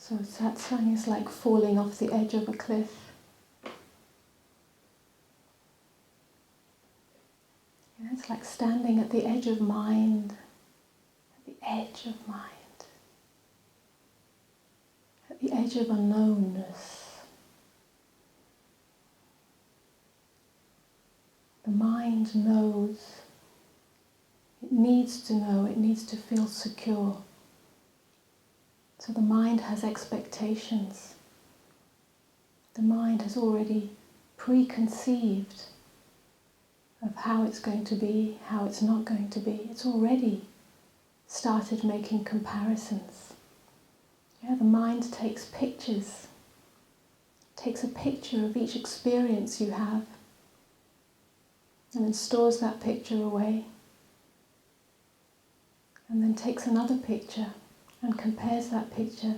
So satsang is like falling off the edge of a cliff. Yeah, it's like standing at the edge of mind, at the edge of mind, at the edge of unknownness. The mind knows, it needs to know, it needs to feel secure. So the mind has expectations. The mind has already preconceived of how it's going to be, how it's not going to be. It's already started making comparisons. Yeah, the mind takes pictures, takes a picture of each experience you have, and then stores that picture away, and then takes another picture and compares that picture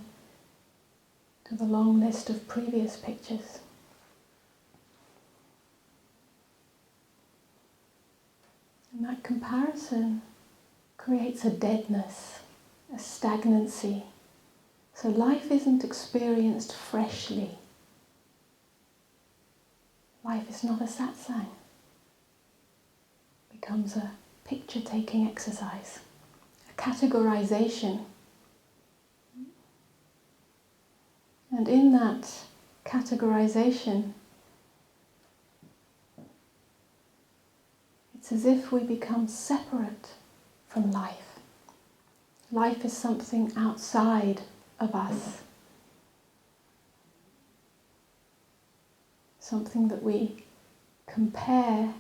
to the long list of previous pictures. And that comparison creates a deadness, a stagnancy. So life isn't experienced freshly. Life is not a satsang. It becomes a picture-taking exercise, a categorization. And in that categorization, it's as if we become separate from life. Life is something outside of us. Something that we compare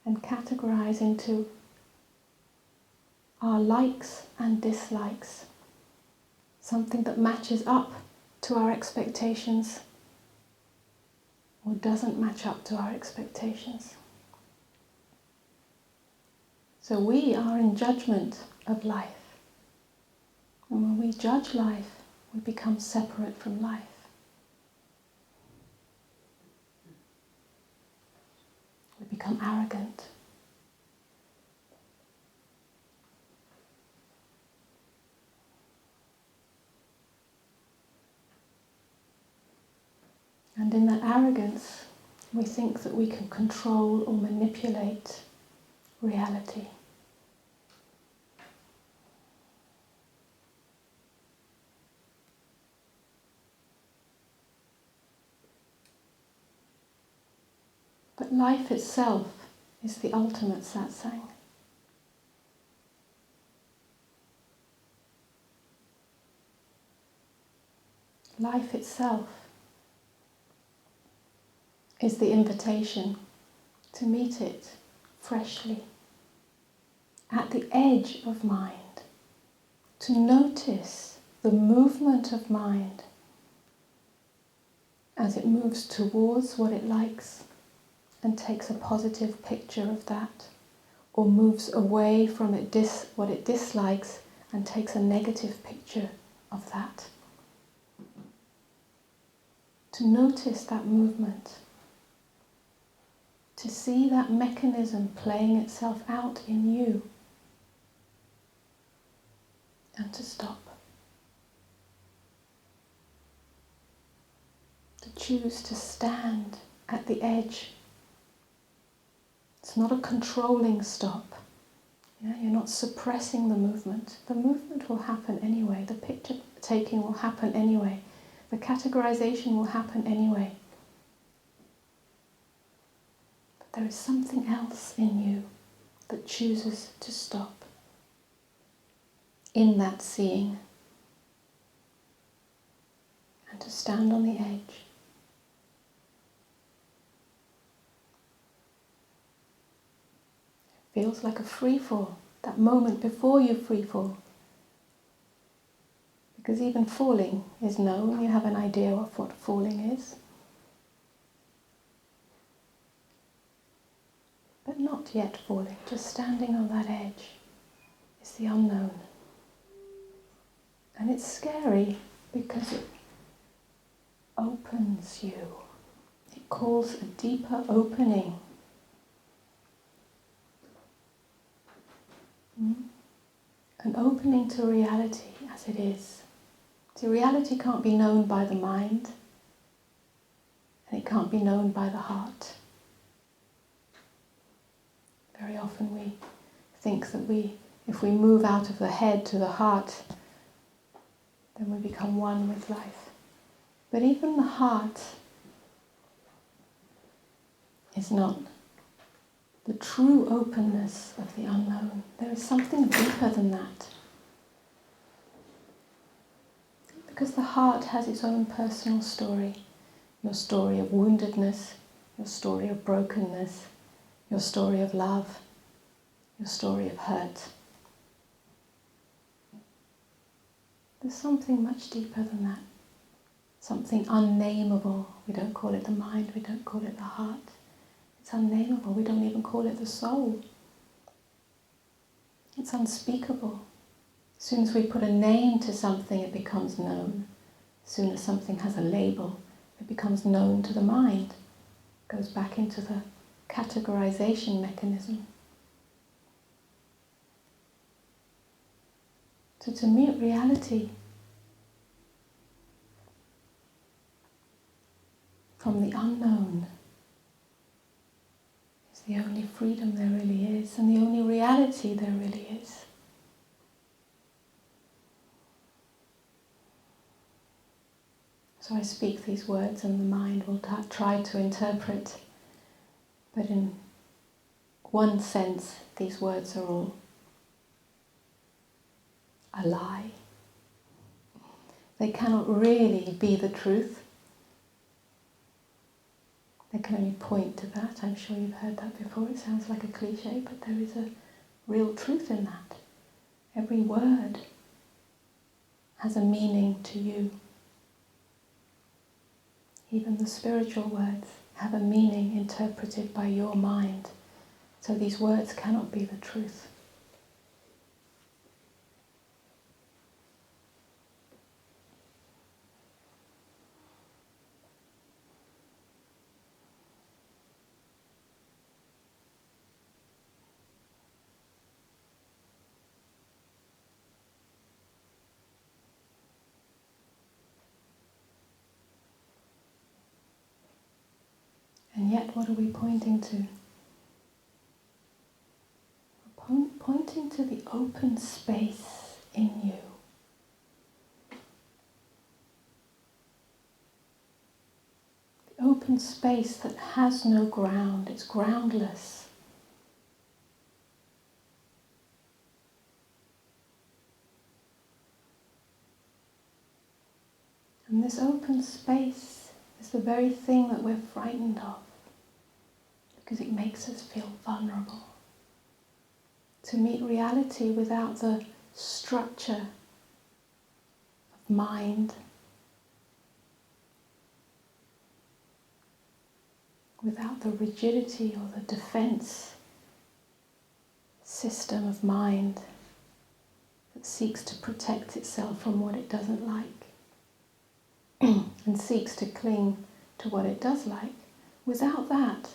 and categorize into our likes and dislikes. Something that matches up to our expectations or doesn't match up to our expectations. So we are in judgment of life. And when we judge life, we become separate from life. We become arrogant. And in that arrogance, we think that we can control or manipulate reality. But life itself is the ultimate satsang. Life itself is the invitation to meet it freshly, at the edge of mind, to notice the movement of mind as it moves towards what it likes and takes a positive picture of that, or moves away from what it dislikes and takes a negative picture of that. To notice that movement, to see that mechanism playing itself out in you, and to stop. To choose to stand at the edge. It's not a controlling stop. Yeah, you're not suppressing the movement. The movement will happen anyway. The picture taking will happen anyway. The categorization will happen anyway. But there is something else in you that chooses to stop in that seeing and to stand on the edge. It feels like a free fall, that moment before you free fall. Because even falling is known, you have an idea of what falling is. But not yet falling, just standing on that edge is the unknown. And it's scary because it opens you. It calls a deeper opening. An opening to reality as it is. See, reality can't be known by the mind, and it can't be known by the heart. Very often we think that if we move out of the head to the heart, then we become one with life. But even the heart is not the true openness of the unknown. There is something deeper than that. Because the heart has its own personal story. Your story of woundedness, your story of brokenness, your story of love, your story of hurt. There's something much deeper than that. Something unnameable. We don't call it the mind, we don't call it the heart. It's unnameable. We don't even call it the soul. It's unspeakable. As soon as we put a name to something, it becomes known. As soon as something has a label, it becomes known to the mind. It goes back into the categorization mechanism. So to meet reality from the unknown is the only freedom there really is, and the only reality there really is. So I speak these words and the mind will try to interpret, but in one sense these words are all a lie. They cannot really be the truth. They can only point to that. I'm sure you've heard that before. It sounds like a cliche, but there is a real truth in that. Every word has a meaning to you. Even the spiritual words have a meaning interpreted by your mind. So these words cannot be the truth. And yet, what are we pointing to? We're pointing to the open space in you. The open space that has no ground, it's groundless. And this open space is the very thing that we're frightened of, because it makes us feel vulnerable. To meet reality without the structure of mind, without the rigidity or the defense system of mind that seeks to protect itself from what it doesn't like and seeks to cling to what it does like. Without that,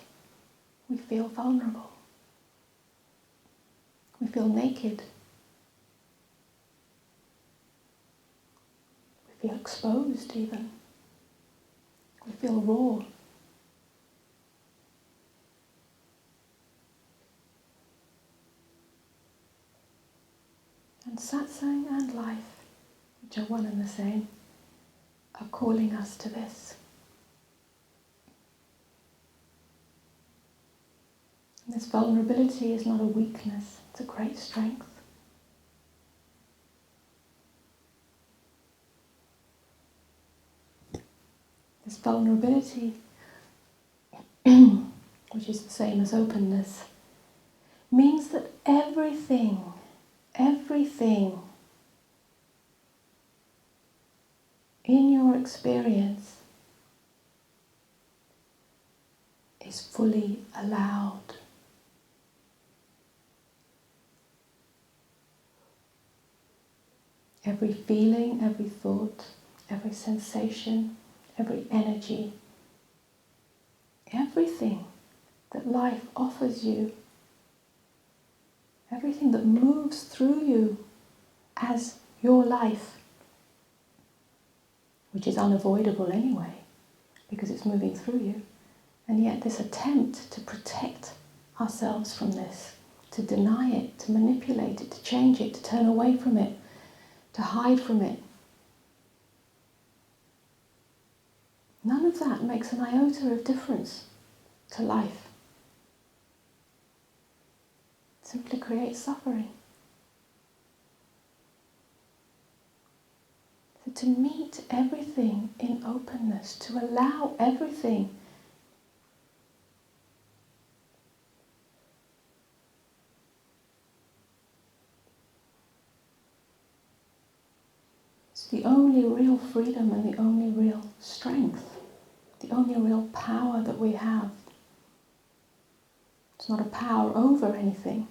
we feel vulnerable. We feel naked. We feel exposed even. We feel raw. And satsang and life, which are one and the same, are calling us to this. And this vulnerability is not a weakness, it's a great strength. This vulnerability, which is the same as openness, means that everything in your experience is fully allowed. Every feeling, every thought, every sensation, every energy, everything that life offers you, everything that moves through you as your life which is unavoidable anyway, because it's moving through you. And yet this attempt to protect ourselves from this, to deny it, to manipulate it, to change it, to turn away from it, to hide from it, none of that makes an iota of difference to life. It simply creates suffering. So to meet everything in openness, to allow everything is the only real freedom and the only real strength, the only real power that we have. It's not a power over anything.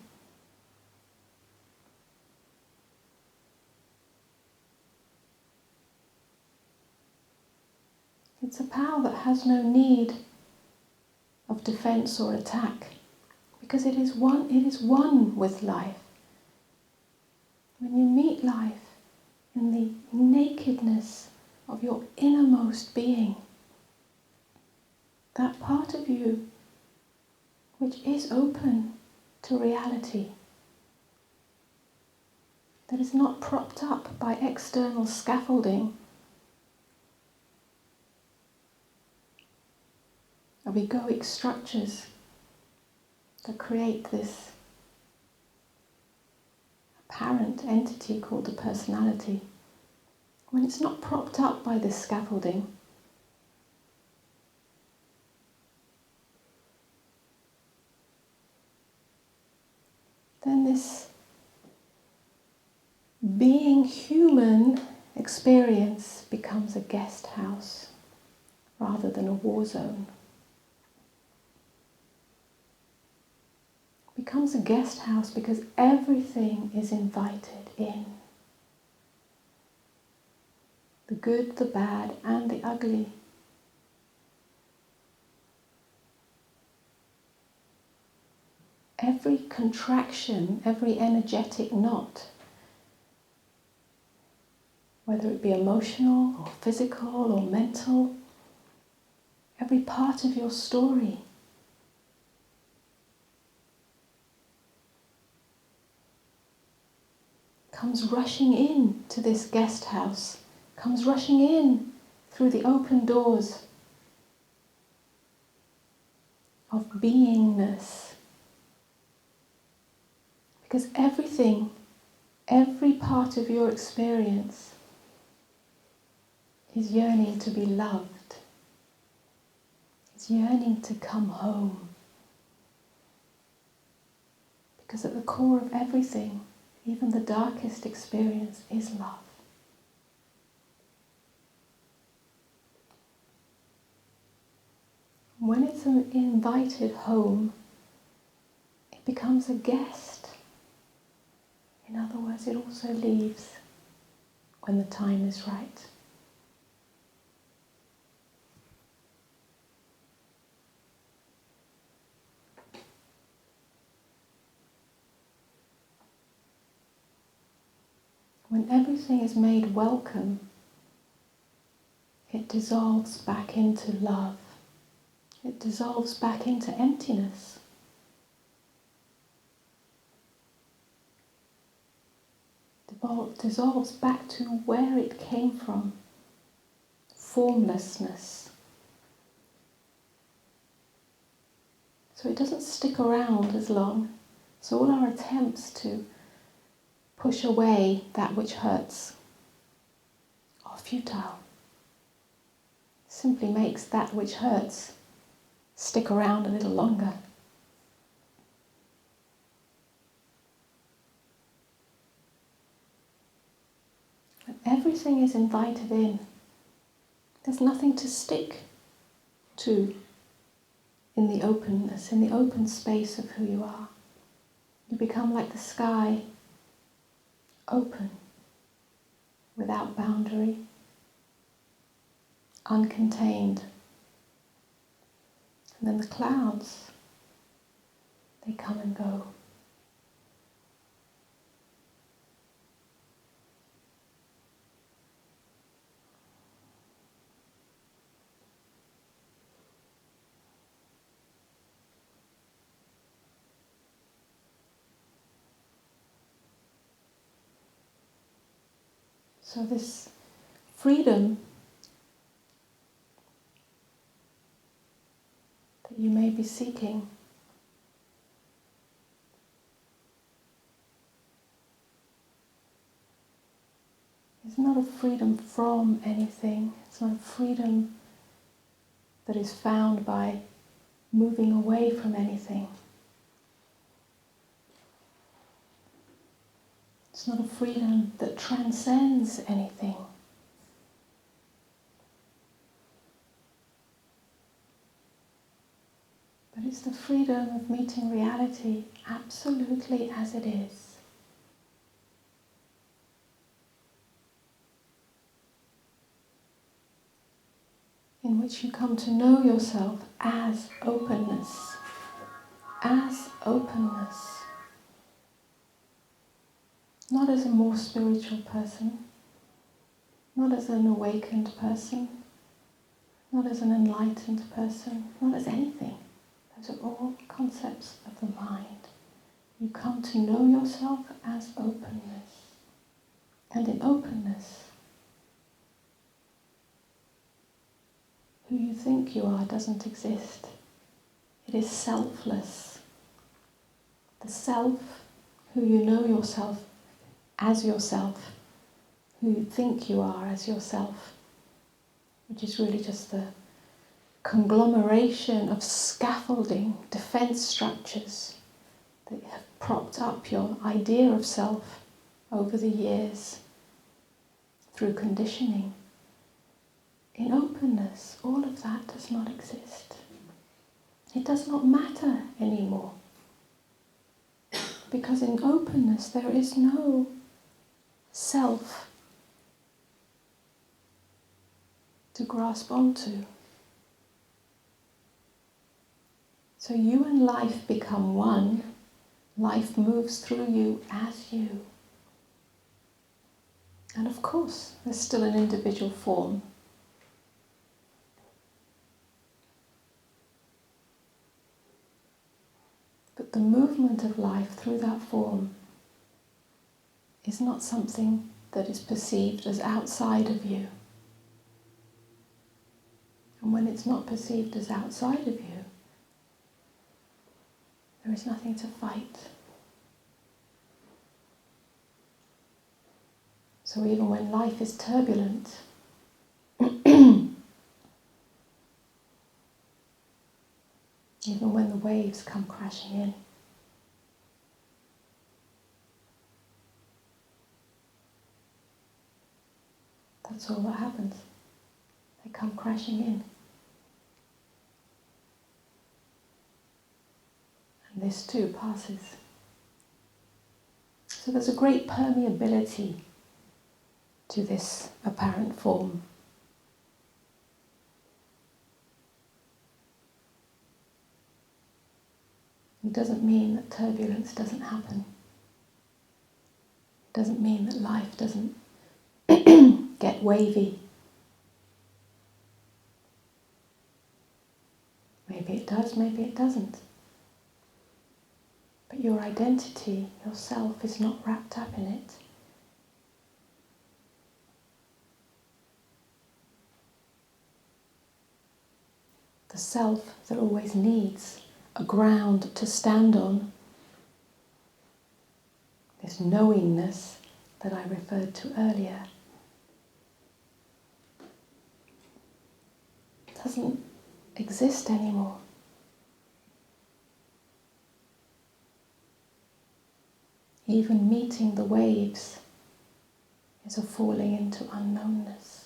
It's a power that has no need of defense or attack, because it is one with life. When you meet life in the nakedness of your innermost being, that part of you which is open to reality, that is not propped up by external scaffolding of egoic structures that create this apparent entity called a personality. When it's not propped up by this scaffolding, then this being human experience becomes a guest house rather than a war zone. It becomes a guest house because everything is invited in. The good, the bad, and the ugly. Every contraction, every energetic knot, whether it be emotional or physical or mental, every part of your story comes rushing in to this guest house, comes rushing in through the open doors of beingness. Because everything, every part of your experience is yearning to be loved. It's yearning to come home. Because at the core of everything, even the darkest experience, is love. When it's an invited home, it becomes a guest. In other words, it also leaves when the time is right. When everything is made welcome, it dissolves back into love. It dissolves back into emptiness. Dissolves back to where it came from. Formlessness. So it doesn't stick around as long. So all our attempts to push away that which hurts are futile. Simply makes that which hurts stick around a little longer. When everything is invited in, there's nothing to stick to in the openness, in the open space of who you are. You become like the sky, open, without boundary, uncontained. And then the clouds, they come and go. So this freedom that you may be seeking is not a freedom from anything. It's not a freedom that is found by moving away from anything. It's not a freedom that transcends anything. But it's the freedom of meeting reality absolutely as it is. In which you come to know yourself as openness. As openness. Not as a more spiritual person, not as an awakened person, not as an enlightened person, not as anything. Those are all concepts of the mind. You come to know yourself as openness. And in openness, who you think you are doesn't exist. It is selfless. The self, who you know yourself as yourself, who you think you are as yourself, which is really just the conglomeration of scaffolding, defense structures that have propped up your idea of self over the years through conditioning. In openness, all of that does not exist. It does not matter anymore. Because in openness there is no self to grasp onto. So you and life become one. Life moves through you as you. And of course, there's still an individual form. But the movement of life through that form is not something that is perceived as outside of you. And when it's not perceived as outside of you, there is nothing to fight. So even when life is turbulent, even when the waves come crashing in, that's all that happens. They come crashing in. And this too passes. So there's a great permeability to this apparent form. It doesn't mean that turbulence doesn't happen. It doesn't mean that life doesn't get wavy. Maybe it does, maybe it doesn't. But your identity, yourself, is not wrapped up in it. The self that always needs a ground to stand on, this knowingness that I referred to earlier, doesn't exist anymore. Even meeting the waves is a falling into unknownness.